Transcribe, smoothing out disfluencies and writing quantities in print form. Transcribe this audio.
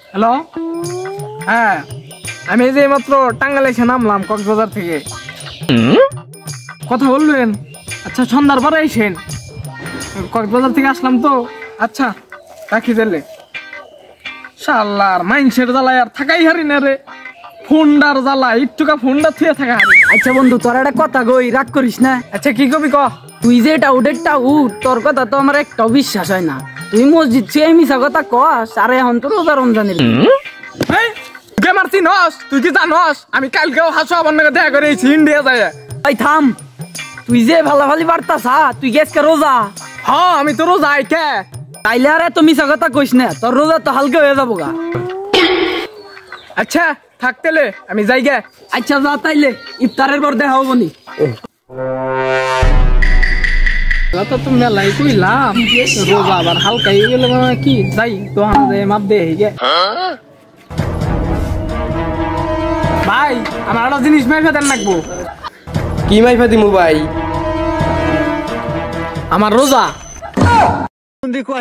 Hello, হ্যাঁ আমি যে মাত্র টাঙ্গাইল এসে নামলাম কক্সবাজার থেকে। কথা বলবেন? আচ্ছা সন্ধ্যার পরে আইসেন, কক্সবাজার থেকে আসলাম তো। আচ্ছা রাখি দিলে। শালার মাইন্ডসেট জ্বালায় আর থাকাই হারি না রে, ফোনটার জ্বালা একটুকা ফোনটা থুয়ে থাকা হারি। আচ্ছা বন্ধু, তোর একটা কথা কই, রাগ করিস না। আচ্ছা কি কবি ক। তুই যে টাউডেরটা তোর কথা তো আমার একটাও বিশ্বাস হয় না। তুই মসজিদ ছুঁয়ে মিশা কথা কস, আর এখন তো রোজা রমজানের। গেমার চিনস? তুই কি জানস আমি কালকেও হাসু আমার নাকি দেখা করেছি ইন্ডিয়া যায়। ভাই থাম, তুই যে ভালাভালি বার্তাস, তুই গেছকে রোজা? হ্যাঁ আমি তো রোজা আইকে। তাইলে আর এত মিশা কথা কইস না, তোর রোজা তো হালকা হয়ে যাবো গা। আচ্ছা থাকতেলে আমি যাই গে। আচ্ছা যা, তাইলে ইফতারের পর দেখা হবো নি। তো তুমি মেলাই কইলাম রোজা আবার হালকা হয়ে গেল কি, যাই তো আমাদের মাপ দে গে। ভাই আমার একটা জিনিস মাইফা দেন লাগবো। কি মাইফা দিমু ভাই? আমার রোজা। দেখো